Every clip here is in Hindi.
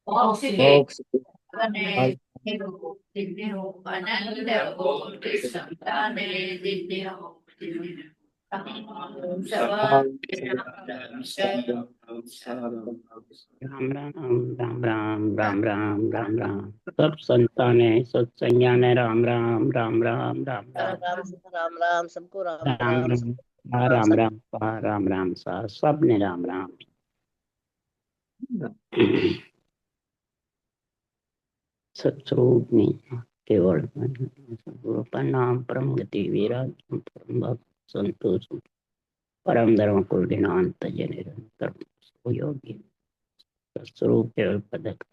मोक्ष राम राम राम राम राम राम राम राम। सब संतान है, सत्संज्ञान है। राम राम राम राम राम राम राम राम राम राम सबको राम राम राम राम। सबको हाँ, राम राम सब। राम हाँ, राम राम सा सब ने राम राम। सत्स्वरूप नहीं केवल सद्गुरु का नाम परम गति विराज परम भक्त संतोष परम धर्म कुल दिनांत जय निरंतर योगी सत्स्वरूप केवल पदक।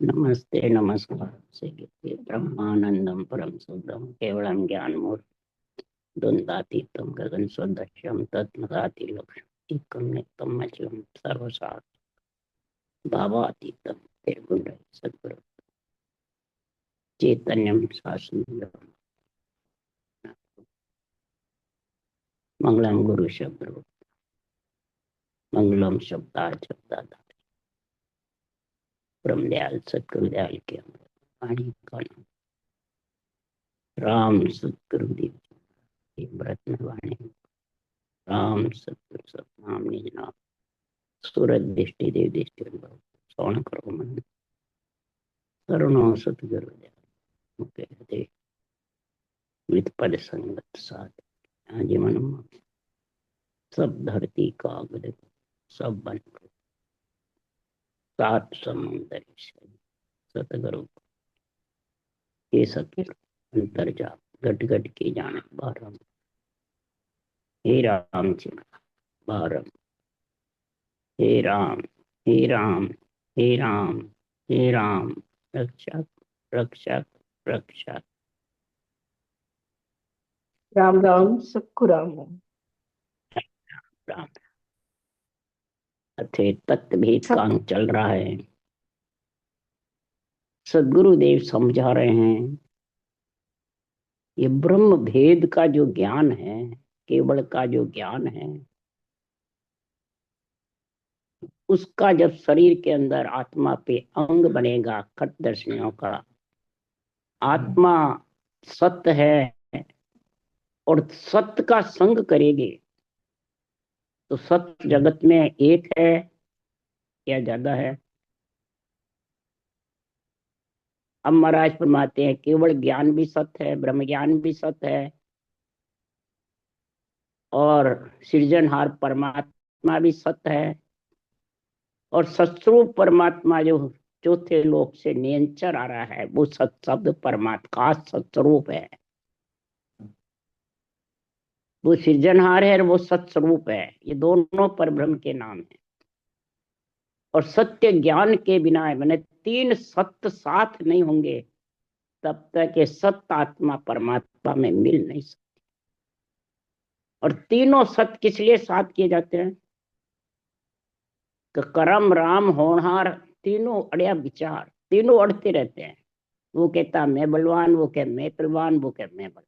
नमस्ते नमस्कार से ब्रह्मानंदम परम शुद्धम केवलम ज्ञान मूर्ति द्वंद्वातीतम गगन सदृशम तत्मदाति लक्ष्यम एकम नित्यम अचलम सर्वसार भावातीतम निर्गुण सद्गुरु चैतन्यम शासन मंगलम गुरु शब्द मंगलम शब्दाधारी ब्रह्मदयाल सतगुरुदयाल के वाणी का नाम राम सतगुरुदेव जी व्रत वाणी राम सतगुरु सतनाम निज नाम सूरज दृष्टि देव दृष्टि श्रवण करो मन करुणो सतगुरुदयाल मुखे हृदय मृत पद संगत साथ जीवन सब धरती कागज सब बन सात समुंदर सतगुरु के सत्य अंतर जा घट घट के जाने बारम हे राम जी बारम हे राम हे राम हे राम हे राम रक्षक रक्षक रक्षक। राम राम सबको राम राम। राम अथे तत्व भेद का अंग चल रहा है। सदगुरुदेव समझा रहे हैं ये ब्रह्म भेद का जो ज्ञान है, केवल का जो ज्ञान है, उसका जब शरीर के अंदर आत्मा पे अंग बनेगा खटदर्शनियों का, आत्मा सत्य है और सत्य का संग करेगी तो सत्य जगत में एक है या ज्यादा है। अब महाराज फरमाते हैं केवल ज्ञान भी सत्य है, ब्रह्म ज्ञान भी सत्य है और सृजनहार परमात्मा भी सत्य है और सत्स्वरूप परमात्मा जो चौथे लोक से नियंचर आ रहा है वो सत शब्द परमात्मा का सत्स्वरूप है। वो सृजनहार है और वो सत्स्वरूप है। ये दोनों परब्रह्म के नाम है और सत्य ज्ञान के बिना मैंने तीन सत्य साथ नहीं होंगे तब तक ये सत्य आत्मा परमात्मा में मिल नहीं सकती। और तीनों सत्य किस लिए साथ किए जाते हैं कि करम राम होनहार तीनों अड़िया विचार, तीनों अड़ते रहते हैं। वो कहता मैं बलवान, वो कह मैं बलवान, वो कह मैं बलवान।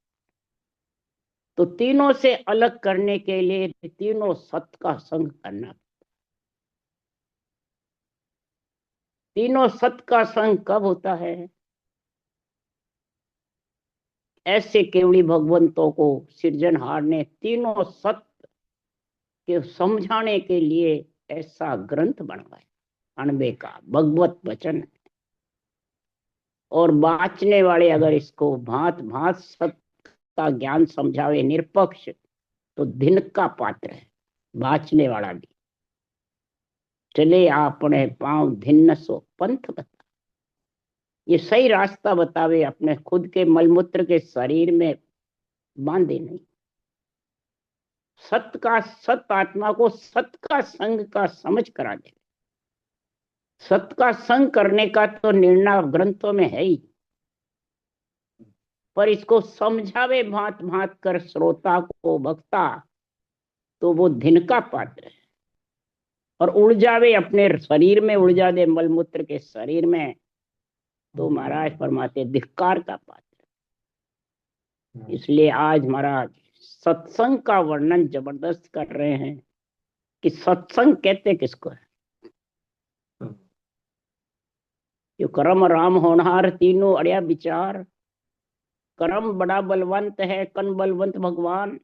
तो तीनों से अलग करने के लिए तीनों सत्य का संग करना। तीनों सत्य का संग कब होता है? ऐसे केवली भगवंतों को सृजनहार ने तीनों सत्य के समझाने के लिए ऐसा ग्रंथ बनवाया। अनबे का भगवत वचन है और बांचने वाले अगर इसको भांत भांत सत्य का ज्ञान समझावे निरपक्ष तो दिन का पात्र है। बांचने वाला भी चले आपने पांव धिन्न सो पंथ बता, ये सही रास्ता बतावे, अपने खुद के मलमूत्र के शरीर में बांधे नहीं। सत्य का सत्य आत्मा को सत्य का संग का समझ करा दे। सत्य का संग करने का तो निर्णय ग्रंथों में है ही, पर इसको समझावे भांत भांत कर श्रोता को भक्ता तो वो दिन का पात्र है। और उड़ जावे अपने शरीर में, उड़ जा दे मलमूत्र के शरीर में तो महाराज फरमाते धिक्कार का पात्र। इसलिए आज महाराज सत्संग का वर्णन जबरदस्त कर रहे हैं कि सत्संग कहते किसको है? जो कर्म राम होनहार तीनों अड़िया विचार। कर्म बड़ा बलवंत है, कन बलवंत भगवान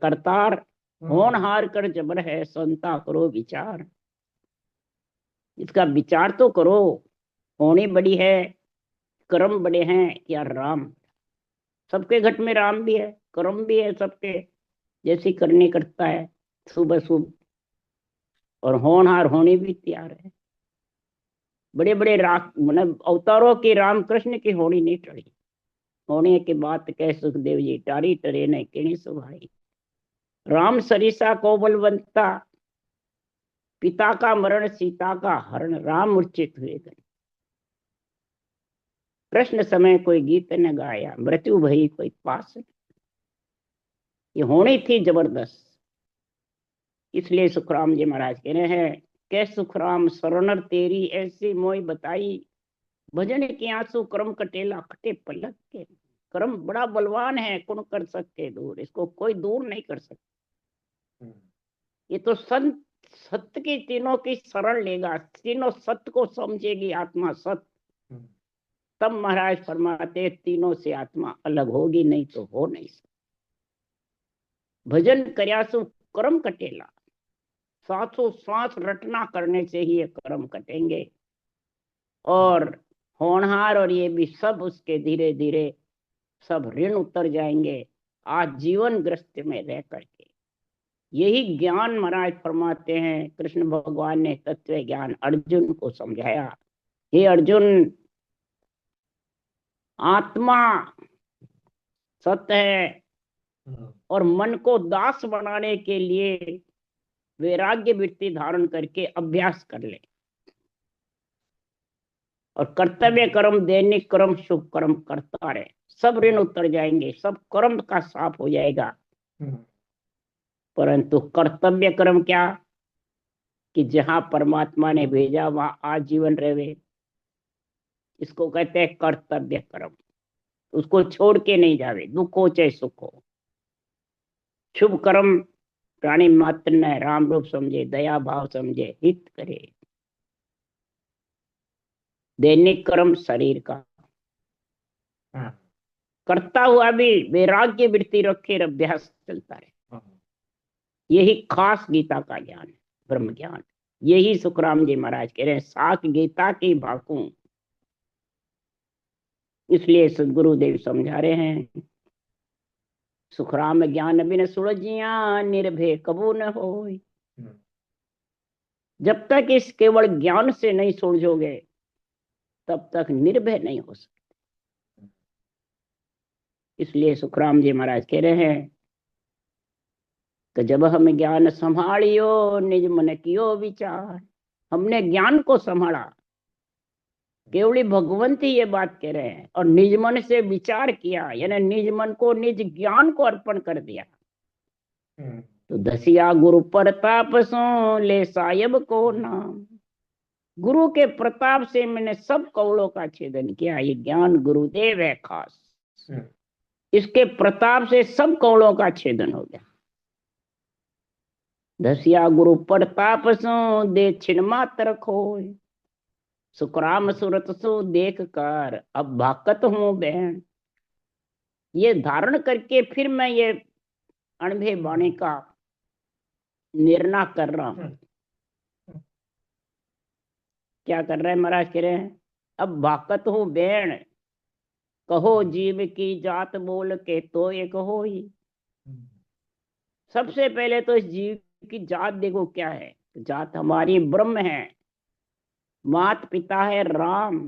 करतार। होनहार कर जबर है, संता करो विचार। इसका विचार तो करो। होनी बड़ी है, कर्म बड़े हैं या राम। सबके घट में राम भी है, कर्म भी है सबके, जैसी करनी करता है शुभ शुभ। और होनहार होने भी तैयार है। बड़े बड़े मतलब अवतारों की रामकृष्ण की होनी नहीं टड़ी। होने की बात कह सुखदेव जी, टारी टरे न किणी सुभाई। राम सरिसा को बलवंता, पिता का मरण सीता का हरण। राम मूर्छित हुए गए, कृष्ण समय कोई गीत न गाया, मृत्यु भई कोई पास। ये होनी थी जबरदस्त। इसलिए सुखराम जी महाराज कह रहे हैं, कै सुखराम शरणर तेरी ऐसी मोई बताई। भजन के आंसू कर्म कटेला कटे पलक के। कर्म बड़ा बलवान है, कौन कर सके दूर, इसको कोई दूर नहीं कर सकता। ये तो संत सत्य की तीनों की शरण लेगा, तीनों सत्य को समझेगी आत्मा सत्य, तब महाराज फरमाते तीनों से आत्मा अलग होगी, नहीं तो हो नहीं सकती। भजन कर्यासु कर्म कटेला, सांसों सांस रटना करने से ही ये कर्म कटेंगे। और होनहार और ये भी सब उसके धीरे धीरे सब ऋण उतर जाएंगे आजीवन ग्रस्त में रह करके। यही ज्ञान महाराज फरमाते हैं, कृष्ण भगवान ने तत्व ज्ञान अर्जुन को समझाया। हे अर्जुन, आत्मा सत्य है और मन को दास बनाने के लिए वैराग्य वृत्ति धारण करके अभ्यास कर ले। और कर्तव्य कर्म, दैनिक कर्म, शुभ कर्म करता रहे, सब ऋण उतर जाएंगे, सब कर्म का साफ हो जाएगा। परंतु कर्तव्य कर्म क्या? कि जहां परमात्मा ने भेजा वहां आजीवन रहे, इसको कहते हैं कर्तव्य कर्म। उसको छोड़ के नहीं जावे, दुख हो चाहे सुख हो। शुभ कर्म प्राणी मात्र न राम रूप समझे, दया भाव समझे, हित करे। दैनिक कर्म शरीर का करता हुआ भी वैराग्य वृत्ति रखे, अभ्यास चलता रहे। यही खास गीता का ज्ञान है, ब्रह्म ज्ञान। यही सुखराम जी महाराज कह रहे हैं, साख गीता की भाकू। इसलिए सदगुरुदेव समझा रहे हैं, सुखराम ज्ञान बिन सुलझिया, निर्भय कबू न होय। जब तक इस केवल ज्ञान से नहीं सुलझोगे तब तक निर्भय नहीं हो सकते। इसलिए सुखराम जी महाराज कह रहे हैं कि जब हम ज्ञान संभालियो, निज मन कियो विचार। हमने ज्ञान को संभाला, केवली भगवंत ही ये बात कह रहे हैं, और निज मन से विचार किया, यानी निज मन को निज ज्ञान को अर्पण कर दिया। तो दसिया गुरु प्रताप सो ले सायब को नाम। गुरु के प्रताप से मैंने सब कौलों का छेदन किया। ये ज्ञान गुरुदेव है खास, इसके प्रताप से सब कौलों का छेदन हो गया। दसिया गुरु प्रताप सो दे छिन मात्र खोय। सुखराम सूरत सो देख कर अब भाकत हूं बहन। ये धारण करके फिर मैं ये अणभे वाणी का निर्णय कर रहा हूं। क्या कर रहे हैं महाराज? कह रहे हैं अब भाकत हूं बैण, कहो जीव की जात बोल के तो एक हो ही। सबसे पहले तो इस जीव की जात देखो क्या है। जात हमारी ब्रह्म है, मात पिता है राम,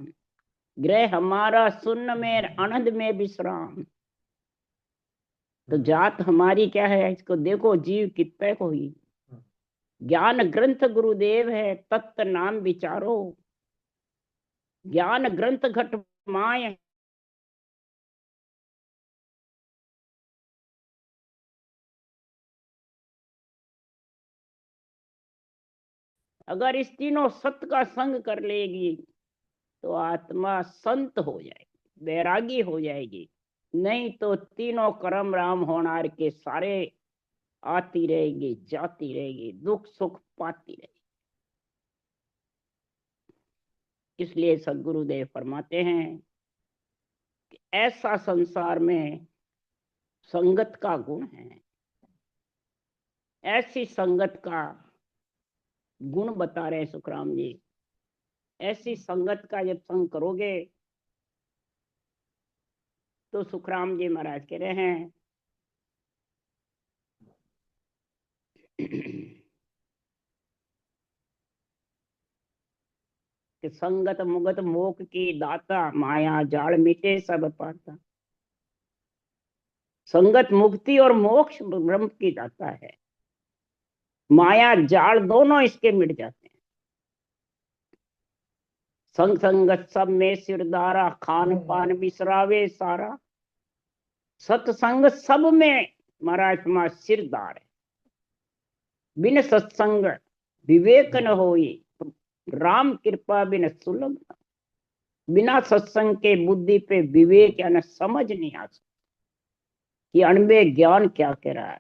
गृह हमारा शून्य में आनंद में विश्राम। तो जात हमारी क्या है, इसको देखो जीव कितने को ही। ज्ञान ग्रंथ गुरुदेव है, तत्व नाम विचारो। ज्ञान ग्रंथ घट माय, अगर इस तीनों सत्य का संग कर लेगी तो आत्मा संत हो जाएगी, वैरागी हो जाएगी। नहीं तो तीनों कर्म राम होनार के सारे आती रहेगी, जाती रहेगी, दुख सुख पाती रहेगी। इसलिए सद्गुरुदेव फरमाते हैं कि ऐसा संसार में संगत का गुण है। ऐसी संगत का गुण बता रहे सुखराम जी। ऐसी संगत का जब संग करोगे तो सुखराम जी महाराज कह रहे हैं कि संगत मुगत मोख की दाता, माया जाल मिटे सब पाता। संगत मुक्ति और मोक्ष ब्रह्म की दाता है, माया जाल दोनों इसके मिट जाते हैं। संग संगत सब में सिरदारा, खान पान बिसरावे सारा। सत्संग सब में महाराज मां सिरदार है। बिन सत्संग विवेक न होई, राम कृपा बिन सुलभ। बिना सत्संग के बुद्धि पे विवेक यानी समझ नहीं आ सकती कि अणबे ज्ञान क्या कह रहा है।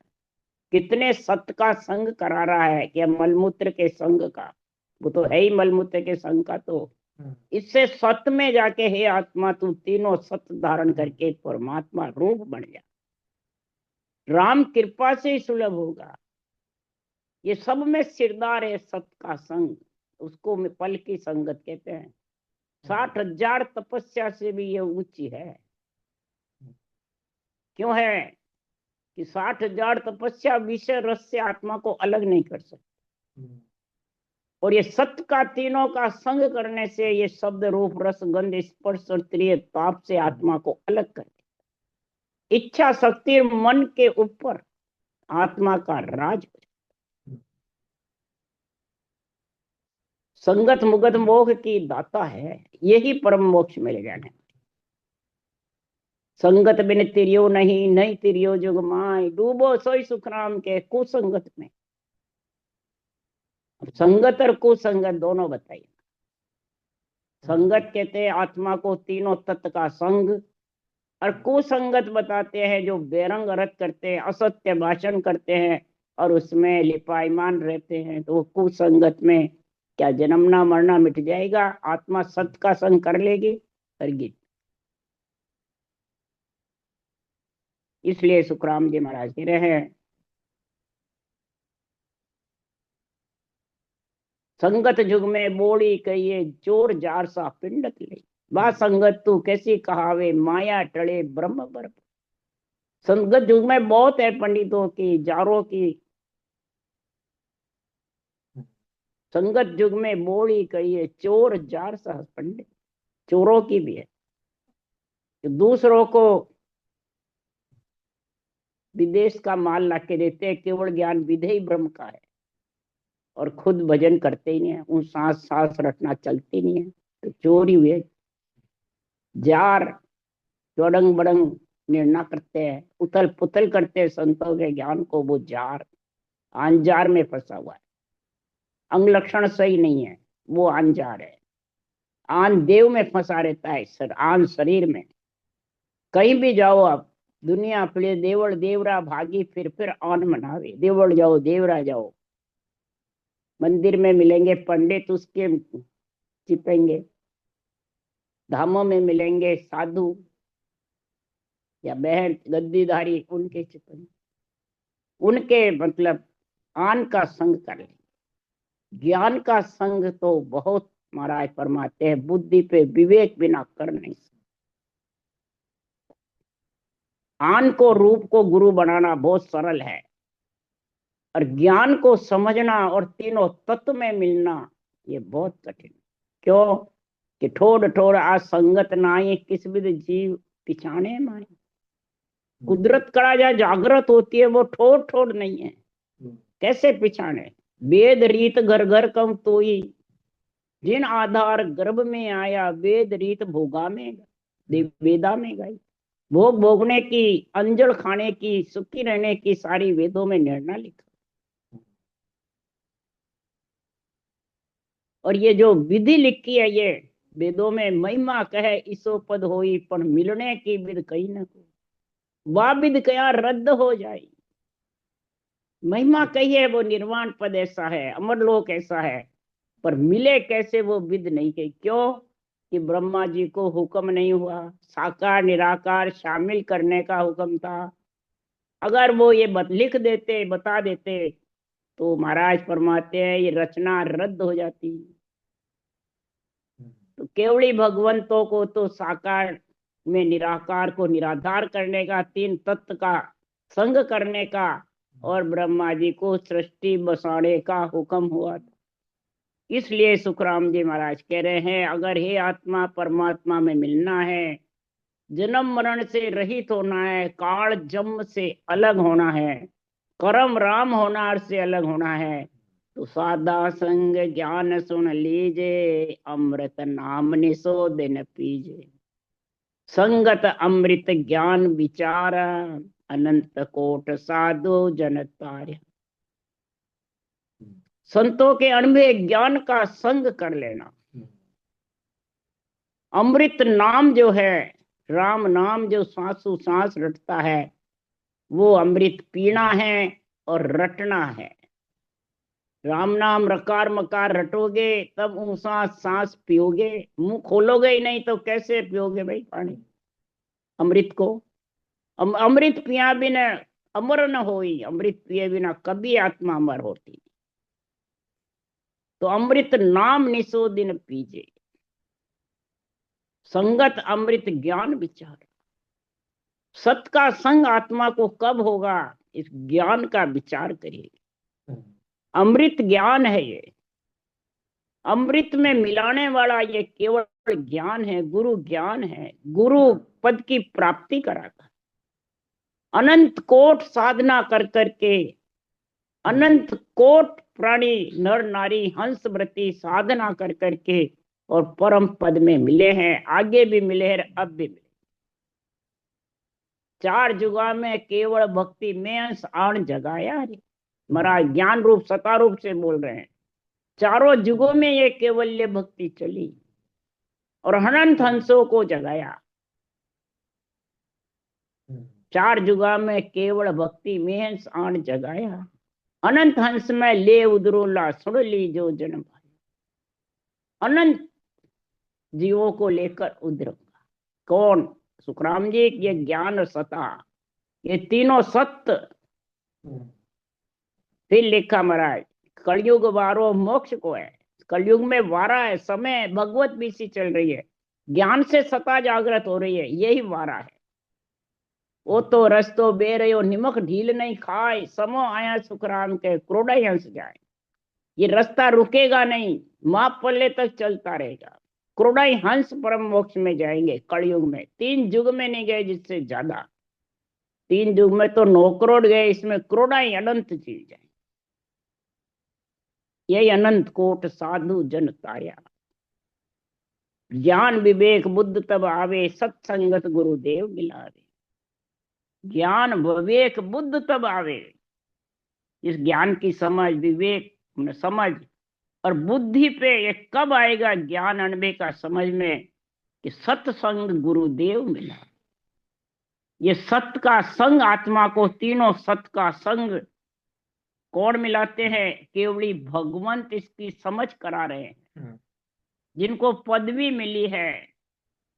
कितने सत्य का संग करा रहा है कि मलमूत्र के संग का, वो तो है ही मलमूत्र के संग का। तो इससे सत्य में जाके हे आत्मा तू तीनों सत्य धारण करके परमात्मा रूप बन जा। राम कृपा से ही सुलभ होगा। ये सब में सिरदार है सत्य का संग, उसको में पल की संगत कहते हैं। 60,000 तपस्या से भी ये ऊंची है। क्यों है कि 60,000 तपस्या विषय रस से आत्मा को अलग नहीं कर सकती। और ये सत्य का तीनों का संग करने से ये शब्द रूप रस गंध स्पर्श और त्रिय ताप से आत्मा को अलग कर दे। इच्छा शक्ति मन के ऊपर आत्मा का राज। संगत मुगत मोह की दाता है, यही परम मोक्ष मिल जाने। संगत बिन तिरियो नहीं, नहीं तिरियो जुग माय। डूबो सोई सुखराम के कुसंगत में। संगत और कुसंगत दोनों बताइए। संगत कहते हैं आत्मा को तीनों तत्व का संग, और कुसंगत बताते हैं जो बेरंग अर्थ करते हैं, असत्य भाषण करते हैं और उसमें लिपायमान रहते हैं। तो वो कुसंगत में क्या जन्मना मरना मिट जाएगा, आत्मा सत्य का संग कर लेगी, करगी। इसलिए सुखराम जी महाराज कह रहे हैं संगत जुग में बोली कहिए, चोर जार सा पिंडत ले। बा संगत तू कैसी कहावे, माया टले ब्रह्म बर्फ। संगत युग में बहुत है पंडितों की, जारों की। संगत युग में बोली कहिए, चोर जार सा पंडित। चोरों की भी है जो दूसरों को विदेश का माल ला के देते हैं। केवल ज्ञान विधेय ब्रह्म का है और खुद भजन करते ही नहीं है। उन सांस सांस रटना चलती नहीं है, तो चोरी हुए। जार जो अड़ंग बड़ंग निर्णय करते हैं, उथल पुथल करते हैं संतों के ज्ञान को, वो जार आंजार में फंसा हुआ है। अंग लक्षण सही नहीं है, वो आंजार है। आन देव में फंसा रहता है, आन शरीर में। कहीं भी जाओ आप, दुनिया फिरे देवड़ देवरा भागी, फिर आन मनावे। देवड़ जाओ देवरा जाओ, मंदिर में मिलेंगे पंडित उसके चिपेंगे, धामों में मिलेंगे साधु या बहन गद्दीधारी, उनके चिपेंगे। उनके मतलब आन का संग करें। ज्ञान का संग तो बहुत महाराज फरमाते हैं बुद्धि पे विवेक बिना कर नहीं सकते। आन को रूप को गुरु बनाना बहुत सरल है, और ज्ञान को समझना और तीनों तत्व में मिलना ये बहुत कठिन। क्यों कि ठोड़ ठोड़ आ संगत नाई, किस विध जीव पिछाने माए। कुदरत कड़ा जा जागृत होती है, वो ठोड़ ठोड़ नहीं है। कैसे पिछाने? वेद रीत घर घर कम तोई, जिन आधार गर्भ में आया। वेद रीत भोगा में वेदा में गई। भोग भोगने की, अंजल खाने की, सुखी रहने की सारी वेदों में निर्णय लिखा। और ये जो विधि लिखी है ये वेदों में, महिमा कहे इसो पद होई, पर मिलने की विध कहीं न कोई। वह विध क्या रद्द हो जाए। महिमा कही है, वो निर्वाण पद ऐसा है, अमरलोक ऐसा है, पर मिले कैसे वो विद नहीं कही। क्यों? कि ब्रह्मा जी को हुक्म नहीं हुआ, साकार निराकार शामिल करने का हुक्म था। अगर वो ये लिख देते, बता देते, तो महाराज फरमाते हैं ये रचना रद्द हो जाती। तो केवली भगवंतों को तो साकार में निराकार को निराधार करने का, तीन तत्व का संग करने का, और ब्रह्मा जी को सृष्टि बसाने का हुक्म हुआ था। इसलिए सुखराम जी महाराज कह रहे हैं, अगर हे आत्मा परमात्मा में मिलना है, जन्म मरण से रहित होना है, काल जन्म से अलग होना है, करम राम होनार से अलग होना है, तो सादा संग ज्ञान सुन लीजे, अमृत नाम निसो दिन पीजे। संगत अमृत ज्ञान विचार, अनंत कोट साधु जन तार्य। संतों के अनुभव ज्ञान का संग कर लेना। अमृत नाम जो है, राम नाम जो सांसों सांस रटता है, वो अमृत पीना है और रटना है। राम नाम रकार मकार रटोगे तब ऊंसा सांस पियोगे, मुंह खोलोगे ही नहीं तो कैसे पियोगे भाई पानी अमृत को। अमृत पिया बिना अमर न होई, अमृत पिए बिना कभी आत्मा अमर होती। तो अमृत नाम निसो दिन पीजे, संगत अमृत ज्ञान विचार। सत का संग आत्मा को कब होगा, इस ज्ञान का विचार करिए। अमृत ज्ञान है ये, अमृत में मिलाने वाला ये केवल ज्ञान है, गुरु ज्ञान है, गुरु पद की प्राप्ति कराता। अनंत कोट साधना कर करके, अनंत कोट प्राणी नर नारी हंस व्रती साधना कर करके और परम पद में मिले हैं, आगे भी मिले हैं, अब भी मिले। चार जुगा में केवल भक्ति में अंश आण जगाया रे। महाराज ज्ञान रूप सता रूप से बोल रहे हैं, चारों जुगों में ये केवल्य भक्ति चली और अनंत हंसों को जगाया। चार जुगा में केवल भक्ति में हंस आण जगाया, अनंत हंस में ले उदरोला सुन ली जो जन्म। अनंत जीवों को लेकर उद्रूंगा। कौन? सुखराम जी, ये ज्ञान और सता, ये तीनों सत्य। फिर लिखा महाराज, कलयुग वारो मोक्ष को है। कलयुग में वारा है, समय भगवत बीसी चल रही है, ज्ञान से सता जागृत हो रही है, यही वारा है। वो तो रस्तो बेरयो निमक ढील नहीं खाए, समो आया सुखराम के क्रोड़ई हंस जाए। ये रास्ता रुकेगा नहीं, माँ पल्ले तक चलता रहेगा। क्रोड़ई हंस परम मोक्ष में जाएंगे कलयुग में। तीन युग में नहीं गए जिससे ज्यादा, तीन युग में तो 9 करोड़ गए, इसमें क्रोड़ाई अनंत जीव जाए। यही अनंत कोट साधु जन ताया। ज्ञान विवेक बुद्ध तब आवे, सत्संगत गुरुदेव मिलावे। ज्ञान विवेक बुद्ध तब आवे, इस ज्ञान की समझ, विवेक समझ और बुद्धि पे ये कब आएगा ज्ञान अनुभव का समझ में, कि सत्संग गुरुदेव मिला। ये सत्य का संग आत्मा को, तीनों सत्य का संग कौन मिलाते हैं? केवली भगवंत इसकी समझ करा रहे हैं। जिनको पदवी मिली है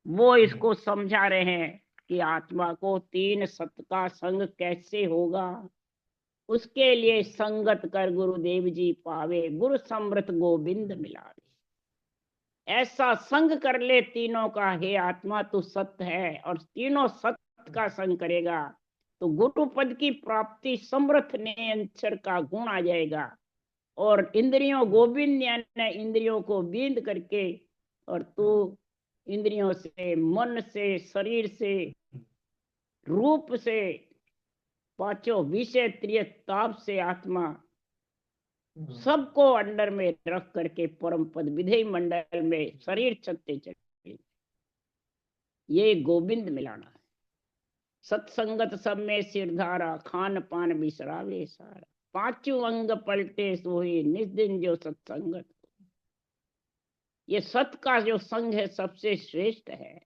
वो इसको समझा रहे हैं कि आत्मा को तीन सत्य का संग कैसे होगा। उसके लिए संगत कर गुरुदेव जी पावे, गुरु समृत गोविंद मिलावे। ऐसा संग कर ले तीनों का, हे आत्मा तू सत्य है, और तीनों सत्य का संग करेगा तो गुरु पद की प्राप्ति, समर्थ नियंत्रण का गुण आ जाएगा। और इंद्रियों गोविंद यानी इंद्रियों को बींद करके, और तू इंद्रियों से, मन से, शरीर से, रूप से, पांचों विषय त्रिय ताप से आत्मा सबको अंडर में रख करके परम पद विधेय मंडल में शरीर चलते चले, ये गोविंद मिलाना है। सत्संगत सब में सिरधारा, खान पान बिसरावे सारा। पांचों अंग पलटे सोई, निज दिन जो सत्संगत। ये सत का जो संग है सबसे श्रेष्ठ है,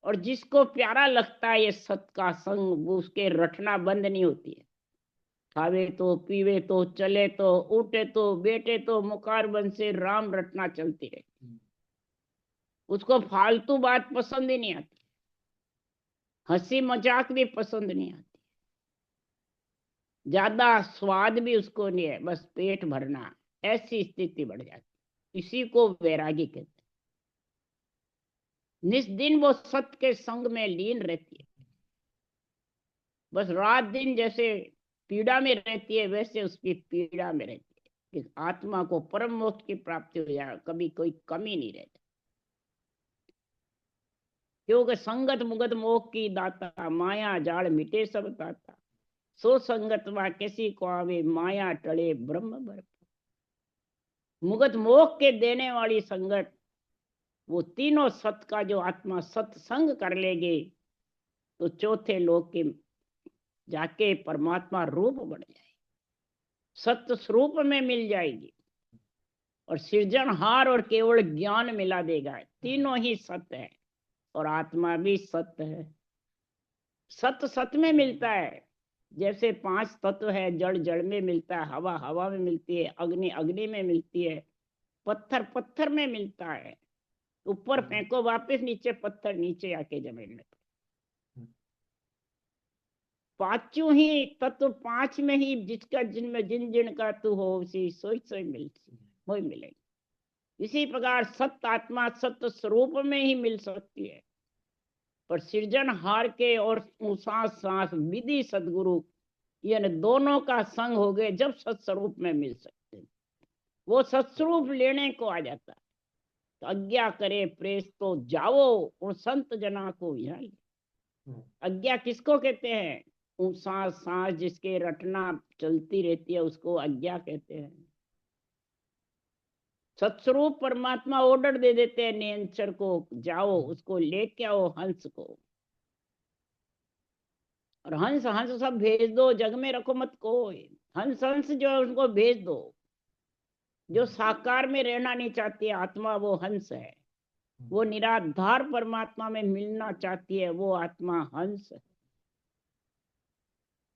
और जिसको प्यारा लगता है ये सत का संग, वो उसके रटना बंद नहीं होती है। खावे तो, पीवे तो, चले तो, उठे तो, बैठे तो, मुखारबंद से राम रटना चलती रहे। उसको फालतू बात पसंद ही नहीं आती, हंसी मजाक भी पसंद नहीं आती, ज्यादा स्वाद भी उसको नहीं है, बस पेट भरना। ऐसी स्थिति बढ़ जाती, इसी को वैरागी कहते हैं। निस दिन वो सत्य के संग में लीन रहती है, बस रात दिन जैसे पीड़ा में रहती है वैसे उसकी पीड़ा में रहती है कि आत्मा को परम मोक्ष की प्राप्ति हो जाए, कभी कोई कमी नहीं रहती। क्योंकि संगत मुगत मोह की दाता, माया जाल मिटे सब ताता। सो संगत वा किसी को आवे, माया टले ब्रह्म बर। मुगत मोह के देने वाली संगत, वो तीनों सत का जो आत्मा सत्संग कर लेगे तो चौथे लोक के जाके परमात्मा रूप बन जाए, सत्य स्वरूप में मिल जाएगी और सृजनहार और केवल ज्ञान मिला देगा। तीनों ही सत्य है और आत्मा भी सत्य है। सत्य सत्य में मिलता है, जैसे पांच तत्व है, जड़ जड़ में मिलता है, हवा हवा में मिलती है, अग्नि अग्नि में मिलती है, पत्थर पत्थर में मिलता है। ऊपर फेंको वापस नीचे, पत्थर नीचे आके जमीन में। पांचों ही तत्व पांच में ही, जिसका जिनमें जिन जिन का तू हो उसी सोई सोई मिलती, वही मिलेगी। इसी प्रकार सत्य आत्मा सत्य स्वरूप में ही मिल सकती है, पर सृजनहार के और सांस सांस विधि सदगुरु, यानी दोनों का संग हो गए जब सत्स्वरूप में मिल सकते हैं। वो सत्स्वरूप लेने को आ जाता है तो आज्ञा करे प्रेस तो जाओ उन संत जना को यहाँ। आज्ञा किसको कहते हैं? उन सांस सांस जिसके रटना चलती रहती है उसको आज्ञा कहते हैं। सत्स्वरूप परमात्मा ऑर्डर दे देते हैं नियंत्रण को, जाओ उसको लेके आओ हंस को, और हंस हंस सब भेज दो, जग में रखो मत कोई। हंस हंस जो है उनको भेज दो। जो साकार में रहना नहीं चाहती है आत्मा, वो हंस है। वो निराधार परमात्मा में मिलना चाहती है, वो आत्मा हंस है।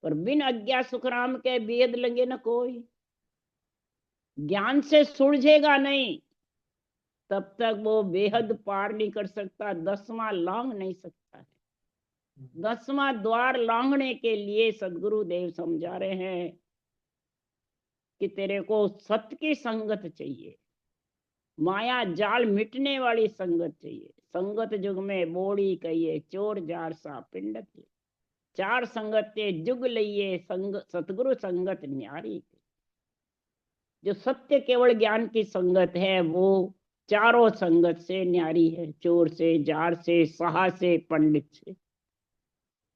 पर बिन अज्ञा सुखराम के बेद लगे न कोई, ज्ञान से सुलझेगा नहीं तब तक वो बेहद पार नहीं कर सकता, 10वां लांघ नहीं सकता है। 10वां द्वार लांघने के लिए सदगुरु देव समझा रहे हैं कि तेरे को सत्य की संगत चाहिए, माया जाल मिटने वाली संगत चाहिए। संगत युग में बोड़ी कहिए, चोर जार सा पिंडत, चार संगते जुग लइए, संग सतगुरु संगत न्यारी। जो सत्य केवल ज्ञान की संगत है वो चारों संगत से न्यारी है, चोर से, जार से, सहा से, पंडित से।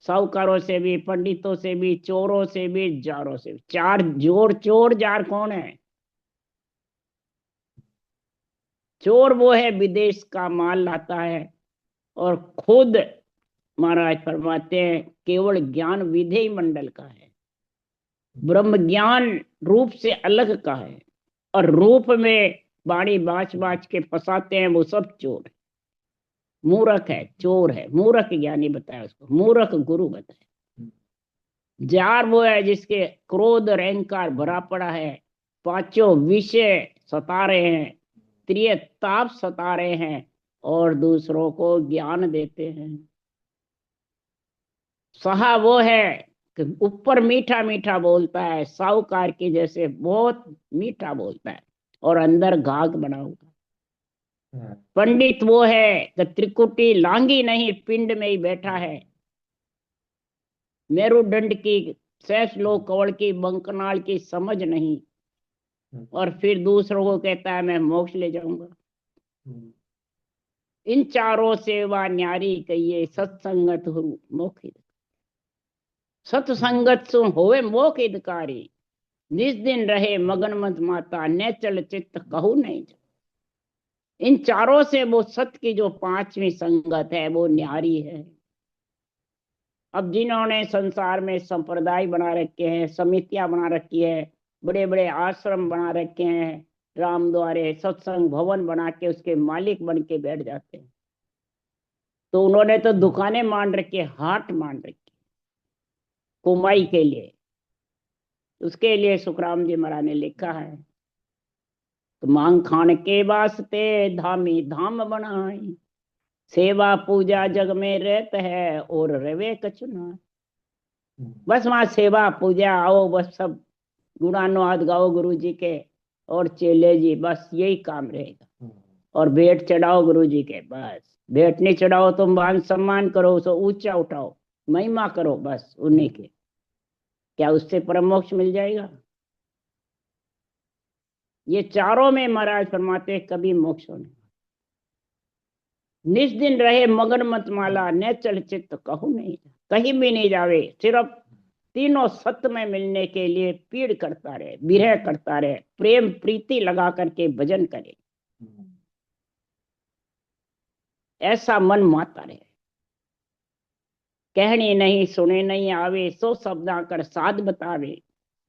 साहूकारों से भी, पंडितों से भी, चोरों से भी, जारों से भी। चार जोर, चोर जार कौन है? चोर वो है विदेश का माल लाता है और खुद महाराज फरमाते हैं केवल ज्ञान विधेय मंडल का है, ब्रह्म ज्ञान रूप से अलग का है, और रूप में बाणी बाँच बाँच के फंसाते हैं, वो सब चोर है, मूर्ख है, चोर है। मूर्ख ज्ञानी बताया उसको, मूर्ख गुरु बताया। जार वो है जिसके क्रोध और अहंकार भरा पड़ा है, पांचों विषय सता रहे हैं, त्रिय ताप सता रहे हैं और दूसरों को ज्ञान देते हैं। सहा वो है कि ऊपर मीठा मीठा बोलता है, साहूकार के जैसे बहुत मीठा बोलता है और अंदर घाघ बना हुआ। पंडित वो है कि त्रिकुटी लांगी नहीं, पिंड में ही बैठा है। मेरुदंड की, शेष लोक कवल की, बंकनाल की समझ नहीं, और फिर दूसरों को कहता है मैं मोक्ष ले जाऊंगा। इन चारों से वा न्यारी कहिए, सत्संगत हो मोक्ष। सत्संगत सु होवे मोक्ष हितकारी, निज दिन रहे मगन मत माता, न चल चित्त कहू नहीं। इन चारों से वो सत्य की जो पांचवी संगत है वो न्यारी है। अब जिन्होंने संसार में संप्रदाय बना रखे हैं, समितियां बना रखी है, बड़े बड़े आश्रम बना रखे हैं, राम द्वारे सत्संग भवन बना के उसके मालिक बन के बैठ जाते हैं, तो उन्होंने तो दुकानें मान रखी है, हाट मान रखी कुमाई के लिए। उसके लिए सुखराम जी महाराज ने लिखा है, तो मांग खान के वास्ते धामी धाम बनाई, सेवा पूजा जग में रहत है और रवे कचुना। बस वहां सेवा पूजा आओ, बस सब गुणानुवाद गाओ गुरु जी के और चेले जी, बस यही काम रहेगा। और भेंट चढ़ाओ गुरु जी के, बस भेंट नहीं चढ़ाओ तुम मान सम्मान करो, उसे ऊंचा उठाओ, महिमा करो, बस उन्हीं के। क्या उससे परम मोक्ष मिल जाएगा? ये चारों में महाराज फरमाते कभी मोक्ष होने। निस दिन रहे मगन मत माला, न चल चित्त कहूं नहीं, कहीं भी नहीं जावे, सिर्फ तीनों सत्य में मिलने के लिए पीड़ करता रहे, विरह करता रहे, प्रेम प्रीति लगा करके भजन करे, ऐसा मन माता रहे। कहने नहीं सुने नहीं आवे, सो शब्दा कर साध बतावे,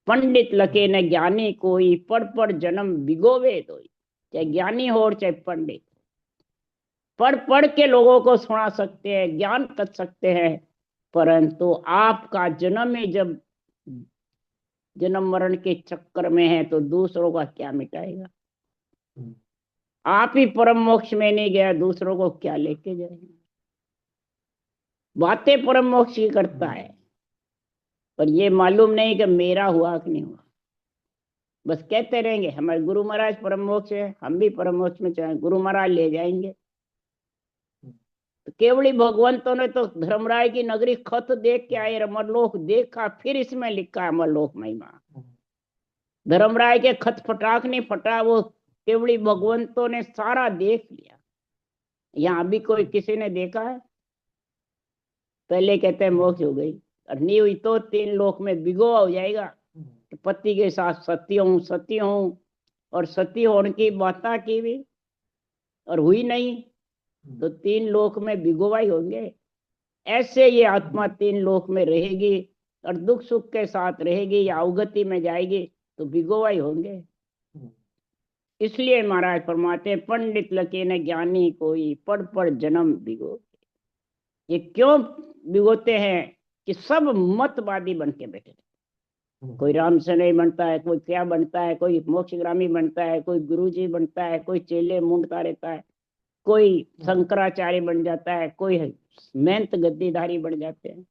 पंडित लके न ज्ञानी कोई, पढ़ जन्म भिगोवे दोई। चाहे ज्ञानी हो और चाहे पंडित, पढ़ के लोगों को सुना सकते हैं, ज्ञान कर सकते हैं, परंतु आपका जन्म ही जब जन्म मरण के चक्कर में है तो दूसरों का क्या मिटाएगा? आप ही परम मोक्ष में नहीं गया, दूसरों को क्या लेके जाएंगे? बातें परम मोक्ष की करता है, पर ये मालूम नहीं कि मेरा हुआ कि नहीं हुआ। बस कहते रहेंगे हमारे गुरु महाराज परम मोक्ष है, हम भी परम मोक्ष में चाहे गुरु महाराज ले जाएंगे। तो केवली भगवंतों ने तो धर्मराय की नगरी खत देख के आए, अमरलोक देखा, फिर इसमें लिखा है अमरलोक महिमा। धर्मराय के खत फटाक नहीं फटा, वो केवली भगवंतों ने सारा देख लिया। यहाँ भी कोई किसी ने देखा है? पहले कहते हैं मोक्ष हो गई, और नहीं हुई तो 3 लोक में भिगोआ हो जाएगा। तो पति के साथ सती हूँ और सती होने की बाता की भी और हुई नहीं, तो 3 लोक में भिगोआ ही होंगे। ऐसे ये आत्मा 3 लोक में रहेगी और दुख सुख के साथ रहेगी या अवगति में जाएगी तो भिगोआ ही होंगे। इसलिए महाराज फरमाते पंडित लके न ज्ञानी कोई, पढ़ जन्म भिगो। ये क्यों भिगोते हैं? कि सब मतवादी बन के बैठे, कोई राम से नहीं बनता है, कोई क्या बनता है, कोई मोक्षग्रामी बनता है, कोई गुरुजी बनता है, कोई चेले मूंढता रहता है, कोई शंकराचार्य बन जाता है, कोई मेहनत गद्दीधारी बन जाते हैं।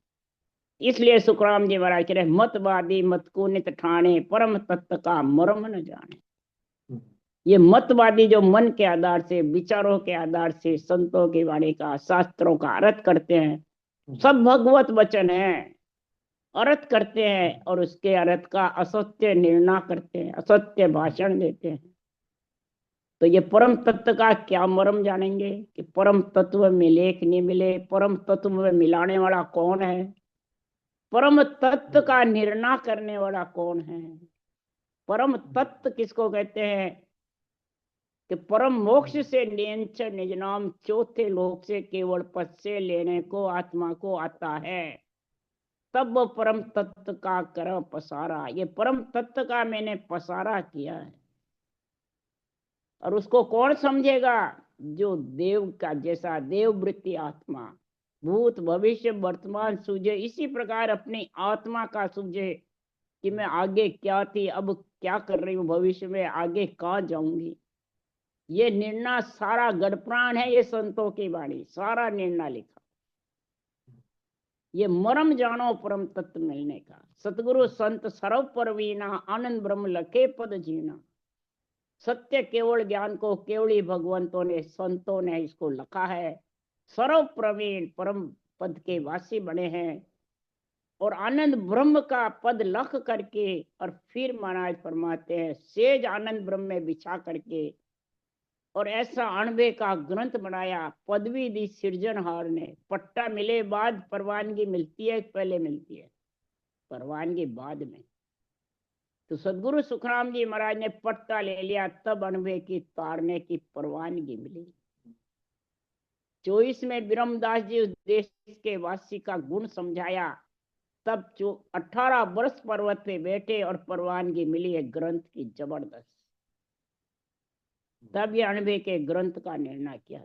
इसलिए सुखराम जी महाराज कह रहे मतवादी मत को नित ठाणे, परम तत्व का मर्म न जाने। ये मतवादी जो मन के आधार से, विचारों के आधार से संतों की वाणी का, शास्त्रों का अर्थ करते हैं, सब भगवत वचन है, अर्थ करते हैं और उसके अर्थ का असत्य निर्णय करते हैं, असत्य भाषण देते हैं, तो ये परम तत्व का क्या मर्म जानेंगे कि परम तत्व मिले कि नहीं मिले, परम तत्व में मिलाने वाला कौन है, परम तत्व का निर्णय करने वाला कौन है। परम तत्व किसको कहते हैं? कि परम मोक्ष से नियंच निज नाम, चौथे लोक से केवल पद से लेने को आत्मा को आता है, तब वो परम तत्व का कर पसारा। ये परम तत्व का मैंने पसारा किया है, और उसको कौन समझेगा? जो देव का जैसा देववृत्ति आत्मा, भूत भविष्य वर्तमान सूझे, इसी प्रकार अपनी आत्मा का सूझे कि मैं आगे क्या थी, अब क्या कर रही हूँ, भविष्य में आगे कहाँ जाऊंगी। ये निर्णय सारा गढ़प्राण है, ये संतों की वाणी, सारा निर्णय लिखा। ये मर्म जानो परम तत्व मिलने का। सतगुरु संत सर्व परवीना, आनंद ब्रह्म लखे पद जीना। सत्य केवल ज्ञान को केवली भगवंतों ने, संतों ने इसको लिखा है। सर्व प्रवीण परम पद के वासी बने हैं और आनंद ब्रह्म का पद लख करके, और फिर महाराज फरमाते हैं सेज आनंद ब्रह्म में बिछा करके, और ऐसा अणबे का ग्रंथ बनाया, पदवी दी सृजनहार ने। पट्टा मिले बाद परवानगी मिलती है, पहले मिलती है परवानगी बाद में। तो सदगुरु सुखराम जी महाराज ने पट्टा ले लिया, तब अणबे की तारने की परवानगी मिली। 24 में ब्रह्मदास जी उस देश के वासी का गुण समझाया, तब 18 वर्ष पर्वत पे बैठे और परवानगी मिली है ग्रंथ की जबरदस्त। तब ये अणबे के ग्रंथ का निर्णय किया।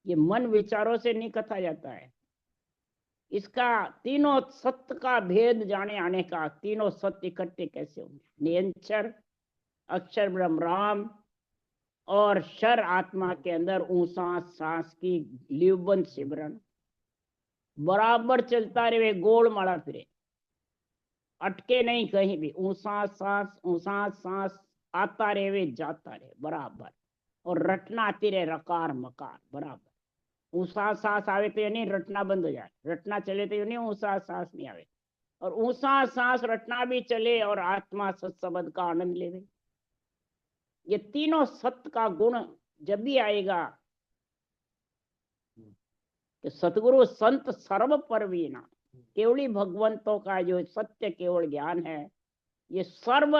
ये मन विचारों से नहीं कथा जाता है, इसका तीनों सत्य का भेद जाने आने का, तीनों सत्य इकट्ठे कैसे होंगे? निरंतर अक्षर ब्रह्म राम और शर आत्मा के अंदर ऊंसा सांस की लिवबंद सिमरन बराबर चलता रहे, गोल मारा फिरे, अटके नहीं कहीं भी। ऊंसा सांस आता रहे, जाता रहे बराबर, और रटना आती रहे, रकार मकार बराबर। ऊंसा सांस आवे तो ये नहीं रटना बंद हो जाए, रटना चले तो ये नहीं ऊंसा सांस नहीं आवे, और ऊंसा सांस रटना भी चले और आत्मा सत्संबंध का आनंद ले। ये तीनों सत्य का गुण जब भी आएगा कि सतगुरु संत सर्व परवीना, केवली भगवंतों का जो सत्य केवल ज्ञान है, ये सर्व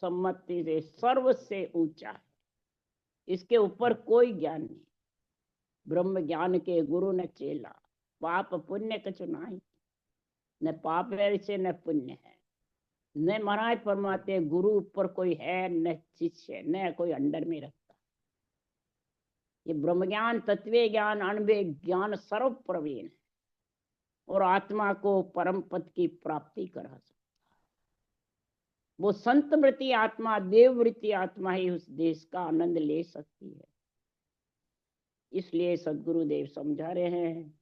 सम्मति से सर्व से ऊंचा है, इसके ऊपर कोई ज्ञान नहीं। ब्रह्म ज्ञान के गुरु न चेला, पाप पुण्य कछु नाही, न पाप है से न पुण्य है, न महाराज परमात्मा गुरु ऊपर कोई है, न शिष्य, न कोई अंडर में रखता। ये ब्रह्म ज्ञान, तत्व ज्ञान, अनुभव ज्ञान सर्व प्रवीण है और आत्मा को परम पद की प्राप्ति करा सकता। वो संत वृत्ति आत्मा, देव वृत्ति आत्मा ही उस देश का आनंद ले सकती है। इसलिए सदगुरुदेव समझा रहे हैं,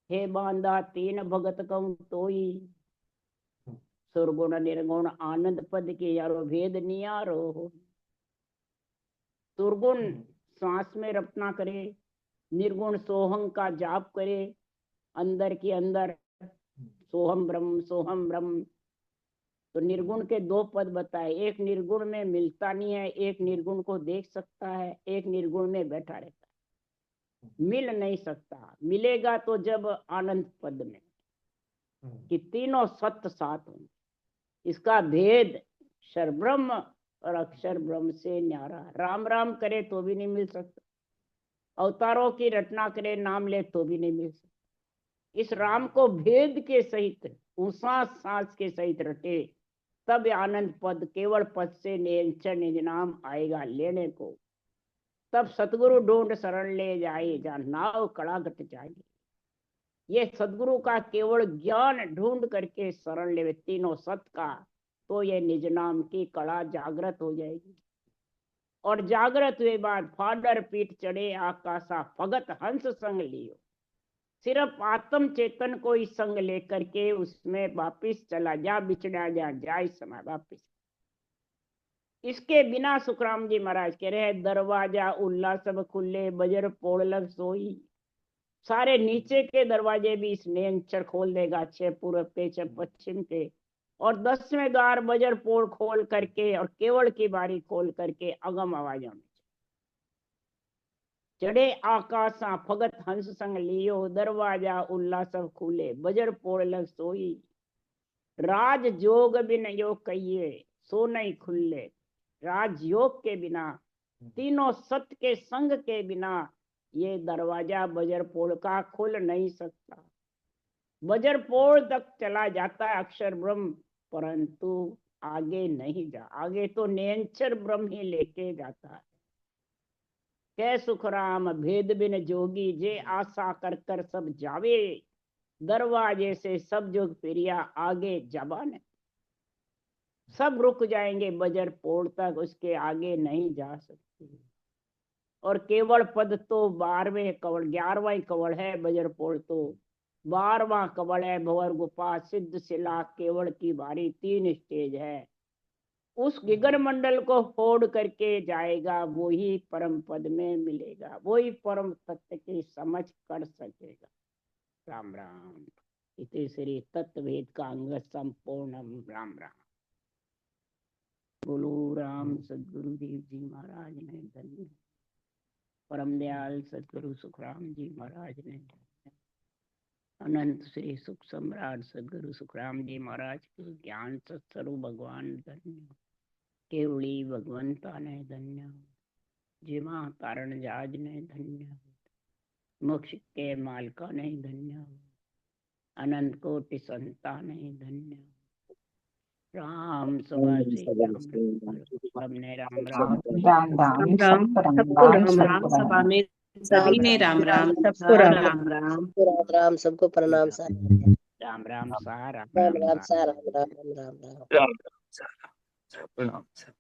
हे बांधा तीन भगत कहूं तोई, सुरगुण निर्गुण आनंद पद के यारो भेद नियारो। सुरगुण सांस में रपना करे, निर्गुण सोहम का जाप करे, अंदर के अंदर सोहम ब्रह्म। तो निर्गुण के दो पद बताए, एक निर्गुण में मिलता नहीं है, एक निर्गुण को देख सकता है, एक निर्गुण में बैठा रहता है, मिल नहीं सकता। मिलेगा तो जब आनंद पद में कि तीनों सत्य साथ होंगे। इसका भेद अक्षर ब्रह्म और अक्षर ब्रह्म से न्यारा। राम राम करे तो भी नहीं मिल सकता, अवतारों की रचना करे नाम ले तो भी नहीं मिल सकता। इस राम को भेद के सहित ऊंसा सांस के सहित रटे, तब आनंद पद केवल पद से निरंतर निज नाम आएगा लेने को। तब सतगुरु ढूंढ शरण ले जाए, जहाँ नाव कड़ा घट जाएगी। ये सदगुरु का केवल ज्ञान ढूंढ करके शरण ले तीनों सत्य का, तो ये निज नाम की कड़ा जागृत हो जाएगी। और जागृत हुए बाद फाडर पीठ चढ़े आकाशा, भगत हंस संग लियो। सिर्फ आत्म चेतन को ही संग लेकर के उसमें वापिस चला जा, बिछड़ा जा जाए समय वापिस। इसके बिना सुखराम जी महाराज कह रहे हैं, दरवाजा उल्ला सब खुले, बजर पोड़ लग सोई। सारे नीचे के दरवाजे भी इस निरंतर खोल देगा, 6 पूर्व पे 6 पश्चिम के, और 10वें द्वार बजर पोड़ खोल करके और केवल की बारी खोल करके अगम आवाजों में चढ़े आकाशा, भगत हंस संग लियो। दरवाजा उल्ला सब खुले, बजर पोड़ लग सोई। राज जोग बिन योग कहिए, सो नहीं खुले। राजयोग के बिना, तीनों सत्य के संग के बिना ये दरवाजा बजरपोड़ का खुल नहीं सकता। बजरपोड़ तक चला जाता है अक्षर ब्रह्म, परंतु आगे नहीं जा, आगे तो निरंतर ब्रह्म ही लेके जाता है। कै सुखराम भेद बिन जोगी, जे आशा कर कर सब जावे। दरवाजे से सब जोग प्रिया, आगे जबान सब रुक जाएंगे बजर पोड़ तक, उसके आगे नहीं जा सकते। और केवल पद तो 12वें कवल 11वां कवल है, बजर पोड़ तो 12वां कवल है। भंवर गुफा सिद्ध शिला केवल की बारी, 3 स्टेज है। उस गिगन मंडल को फोड़ करके जाएगा, वो ही परम पद में मिलेगा, वो ही परम तत्व की समझ कर सकेगा। राम राम। इति श्री तत्ववेद का अंग संपूर्णम। राम राम। बोलो राम सदगुरुदेव जी महाराज ने धन्य, परम दयाल सदगुरु सुखराम जी महाराज ने धन्य, अनंत श्री सुख सम्राट सदगुरु सुखराम जी महाराज के ज्ञान सत्स्वरूप भगवान धन्य, केवली भगवंता ने धन्य, जिमा कारण जाज ने धन्य, मोक्ष के मालका ने धन्य, अनंत कोटि संता ने धन्य। राम सभा से सबने राम राम। राम राम सबको राम राम सभा में सभी ने राम राम, सबको राम राम। राम राम, सबको प्रणाम सर। राम राम सा, राम राम राम राम सा। सर, राम राम राम राम। राम राम सर, प्रणाम सर।